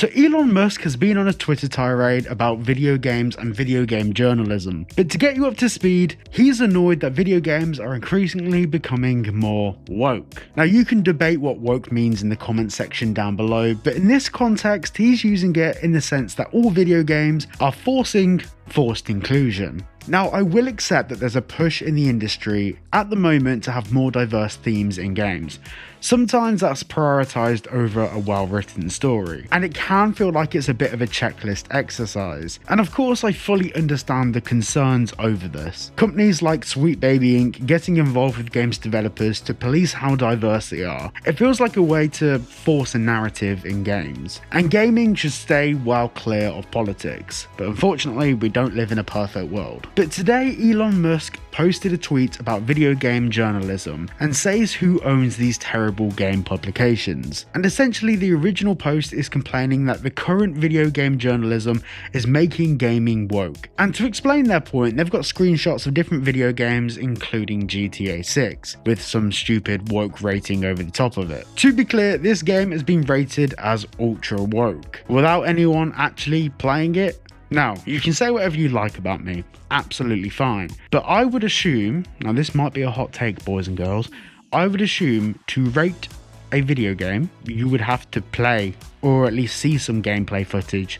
So Elon Musk has been on a Twitter tirade about video games and video game journalism. But to get you up to speed, he's annoyed that video games are increasingly becoming more woke. Now you can debate what woke means in the comment section down below, but in this context, he's using it in the sense that all video games are forced inclusion. Now, I will accept that there's a push in the industry at the moment to have more diverse themes in games. Sometimes that's prioritized over a well-written story, and it can feel like it's a bit of a checklist exercise. And of course, I fully understand the concerns over this. Companies like Sweet Baby Inc. getting involved with games developers to police how diverse they are. It feels like a way to force a narrative in games. And gaming should stay well clear of politics. But unfortunately, we don't live in a perfect world. But today, Elon Musk posted a tweet about video game journalism and says who owns these terrible game publications. And essentially the original post is complaining that the current video game journalism is making gaming woke. And to explain their point, they've got screenshots of different video games including GTA 6 with some stupid woke rating over the top of it. To be clear, this game has been rated as ultra woke without anyone actually playing it. Now, you can say whatever you like about me, absolutely fine, but I would assume, now this might be a hot take boys and girls, I would assume to rate a video game, you would have to play or at least see some gameplay footage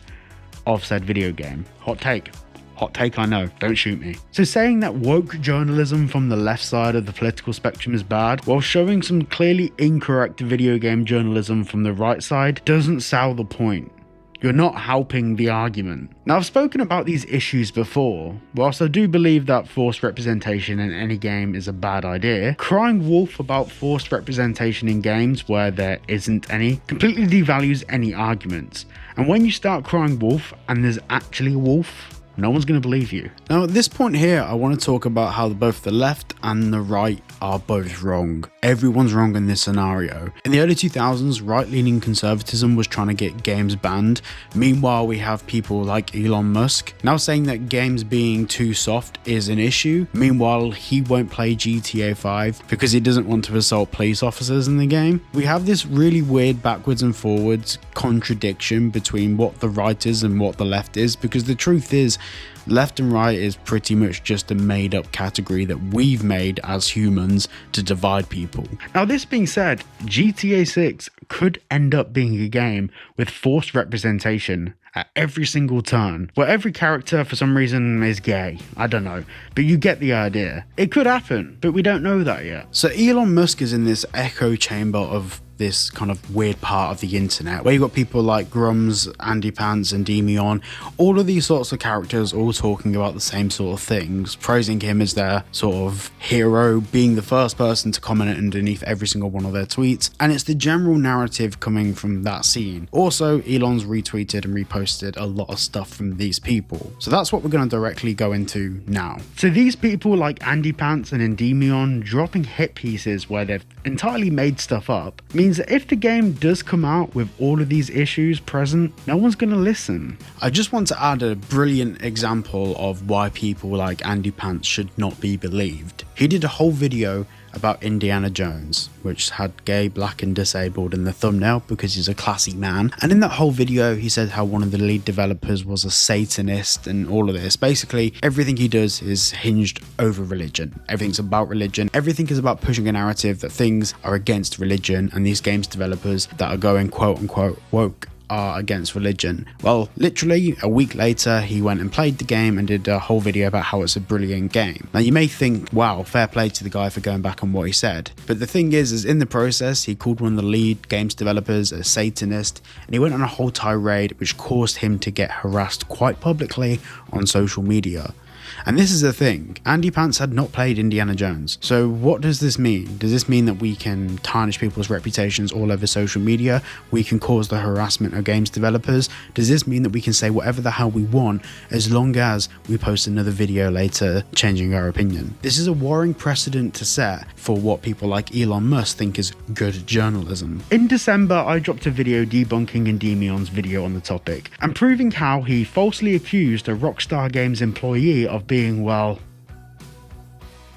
of said video game. Hot take I know, don't shoot me. So saying that woke journalism from the left side of the political spectrum is bad, while showing some clearly incorrect video game journalism from the right side doesn't sell the point. You're not helping the argument. Now, I've spoken about these issues before. Whilst I do believe that forced representation in any game is a bad idea, crying wolf about forced representation in games where there isn't any completely devalues any arguments. And when you start crying wolf and there's actually a wolf, no one's going to believe you. Now, at this point here, I want to talk about how both the left and the right are both wrong. Everyone's wrong in this scenario. In the early 2000s, right-leaning conservatism was trying to get games banned. Meanwhile, we have people like Elon Musk now saying that games being too soft is an issue. Meanwhile, he won't play GTA 5 because he doesn't want to assault police officers in the game. We have this really weird backwards and forwards contradiction between what the right is and what the left is, because the truth is, left and right is pretty much just a made up category that we've made as humans to divide people. Now, this being said, GTA 6 could end up being a game with forced representation at every single turn, where every character for some reason is gay. I don't know, but you get the idea. It could happen, but we don't know that yet. So Elon Musk is in this echo chamber of this kind of weird part of the internet where you've got people like Grums, Andy Pants and Demion, all of these sorts of characters all talking about the same sort of things, praising him as their sort of hero, being the first person to comment underneath every single one of their tweets, and it's the general narrative coming from that scene. Also, Elon's retweeted and reposted a lot of stuff from these people, so that's what we're going to directly go into now. So these people like Andy Pants and Endymion dropping hit pieces where they've entirely made stuff up means that if the game does come out with all of these issues present, no one's going to listen. I just want to add a brilliant example of why people like Andy Pants should not be believed. He did a whole video about Indiana Jones, which had gay, black and disabled in the thumbnail because he's a classy man. And in that whole video, he said how one of the lead developers was a Satanist and all of this. Basically, everything he does is hinged over religion. Everything's about religion. Everything is about pushing a narrative that things are against religion, and these games developers that are going quote unquote woke are against religion. Well, literally a week later, he went and played the game and did a whole video about how it's a brilliant game. Now, you may think, wow, fair play to the guy for going back on what he said. But the thing is in the process, he called one of the lead games developers a Satanist, and he went on a whole tirade which caused him to get harassed quite publicly on social media. And this is the thing, Andy Pants had not played Indiana Jones. So what does this mean? Does this mean that we can tarnish people's reputations all over social media? We can cause the harassment of games developers? Does this mean that we can say whatever the hell we want as long as we post another video later changing our opinion? This is a worrying precedent to set for what people like Elon Musk think is good journalism. In December, I dropped a video debunking Endymion's video on the topic and proving how he falsely accused a Rockstar Games employee of being, well,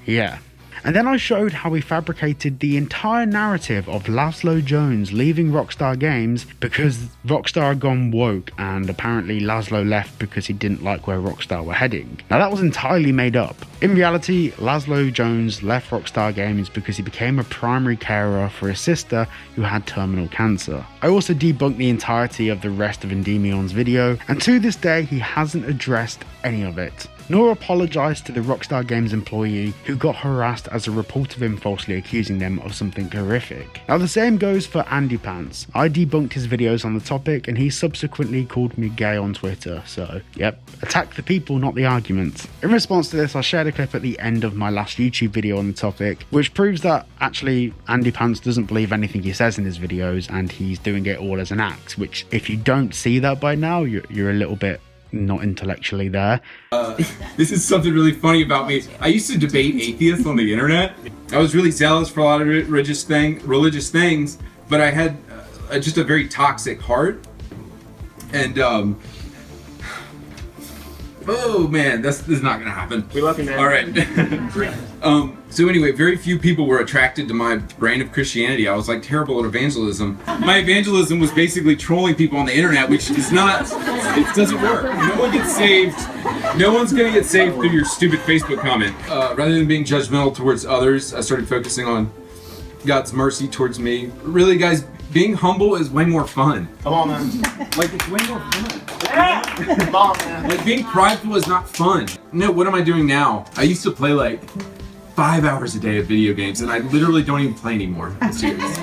yeah. And then I showed how he fabricated the entire narrative of Laszlo Jones leaving Rockstar Games because Rockstar had gone woke, and apparently Laszlo left because he didn't like where Rockstar were heading. Now that was entirely made up. In reality, Laszlo Jones left Rockstar Games because he became a primary carer for his sister who had terminal cancer. I also debunked the entirety of the rest of Endymion's video, and to this day he hasn't addressed any of it, nor apologised to the Rockstar Games employee who got harassed as a report of him falsely accusing them of something horrific. Now the same goes for Andy Pants. I debunked his videos on the topic and he subsequently called me gay on Twitter, so yep, attack the people, not the arguments. In response to this, I shared a clip at the end of my last YouTube video on the topic, which proves that actually Andy Pants doesn't believe anything he says in his videos and he's doing it all as an act, which if you don't see that by now, you're a little bit not intellectually there. This is something really funny about me. I used to debate atheists on the internet. I was really zealous for a lot of religious things, but I had just a very toxic heart. And oh man, this is not gonna happen. We love you, man. All right. So anyway, very few people were attracted to my brand of Christianity. I was like terrible at evangelism. My evangelism was basically trolling people on the internet, which is not, it doesn't work. No one gets saved. No one's gonna get saved through your stupid Facebook comment. Rather than being judgmental towards others, I started focusing on God's mercy towards me. Really, guys, being humble is way more fun. Come on, man. Like, it's way more fun. Yeah. Come on, man. Like, being prideful is not fun. No, what am I doing now? I used to play like 5 hours a day of video games, and I literally don't even play anymore. I'm serious.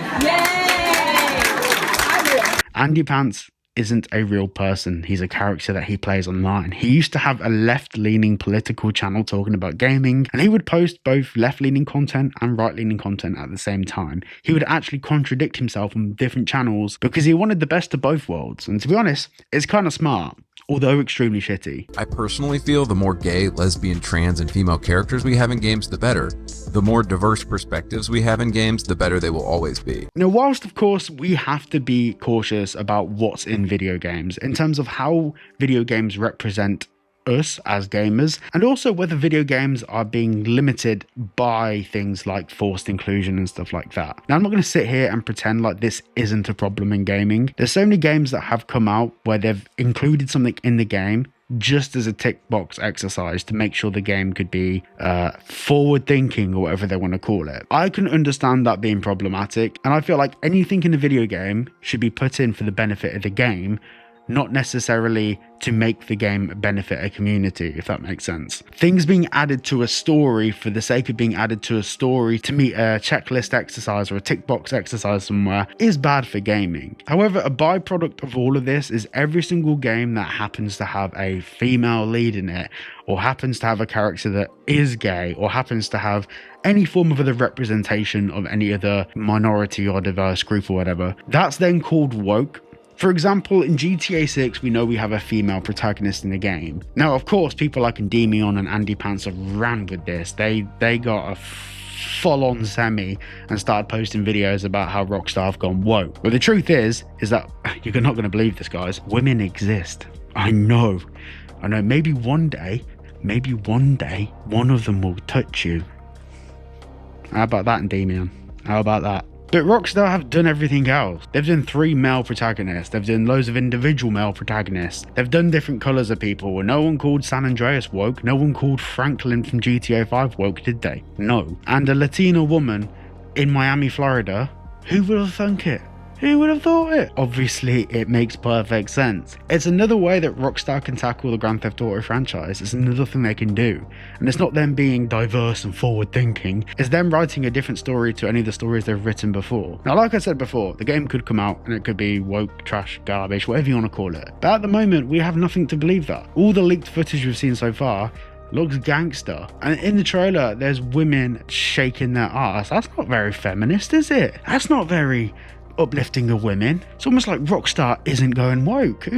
Andy Pants isn't a real person. He's a character that he plays online. He used to have a left-leaning political channel talking about gaming, and he would post both left-leaning content and right-leaning content at the same time. He would actually contradict himself on different channels because he wanted the best of both worlds. And to be honest, it's kind of smart, although extremely shitty. I personally feel the more gay, lesbian, trans, and female characters we have in games, the better. The more diverse perspectives we have in games, the better they will always be. Now, whilst of course we have to be cautious about what's in video games in terms of how video games represent us as gamers, and also whether video games are being limited by things like forced inclusion and stuff like that. Now, I'm not going to sit here and pretend like this isn't a problem in gaming. There's so many games that have come out where they've included something in the game just as a tick box exercise to make sure the game could be forward thinking or whatever they want to call it. I can understand that being problematic, and I feel like anything in a video game should be put in for the benefit of the game, not necessarily to make the game benefit a community, if that makes sense. Things being added to a story for the sake of being added to a story to meet a checklist exercise or a tick box exercise somewhere is bad for gaming. However, a byproduct of all of this is every single game that happens to have a female lead in it, or happens to have a character that is gay, or happens to have any form of other representation of any other minority or diverse group or whatever, that's then called woke. For example, in GTA 6, we know we have a female protagonist in the game. Now, of course, people like Endymion and Andy Pants have ran with this. They got a full-on semi and started posting videos about how Rockstar have gone woke. But the truth is that you're not going to believe this, guys. Women exist. I know. Maybe one day, one of them will touch you. How about that, Endymion? How about that? But Rockstar have done everything else. They've done 3 male protagonists. They've done loads of individual male protagonists. They've done different colours of people. No one called San Andreas woke. No one called Franklin from GTA 5 woke, did they? No. And a Latina woman in Miami, Florida. Who would have thunk it? Who would have thought it? Obviously, it makes perfect sense. It's another way that Rockstar can tackle the Grand Theft Auto franchise. It's another thing they can do. And it's not them being diverse and forward thinking. It's them writing a different story to any of the stories they've written before. Now, like I said before, the game could come out and it could be woke, trash, garbage, whatever you want to call it. But at the moment, we have nothing to believe that. All the leaked footage we've seen so far looks gangster. And in the trailer, there's women shaking their ass. That's not very feminist, is it? That's not very uplifting of women. It's almost like Rockstar isn't going woke.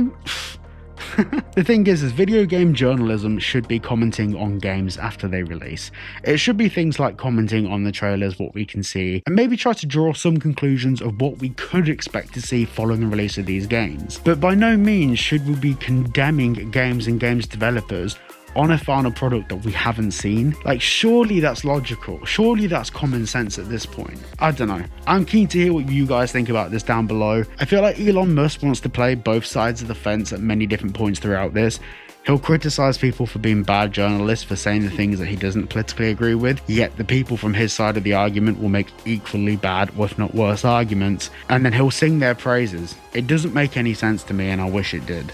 The thing is video game journalism should be commenting on games after they release. It should be things like commenting on the trailers, what we can see, and maybe try to draw some conclusions of what we could expect to see following the release of these games. But by no means should we be condemning games and games developers on a final product that we haven't seen. Like, surely that's logical. Surely that's common sense at this point. I don't know. I'm keen to hear what you guys think about this down below. I feel like Elon Musk wants to play both sides of the fence at many different points throughout this. He'll criticize people for being bad journalists for saying the things that he doesn't politically agree with, yet the people from his side of the argument will make equally bad, or if not worse, arguments, and then he'll sing their praises. It doesn't make any sense to me, and I wish it did.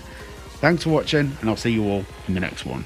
Thanks for watching, and I'll see you all in the next one.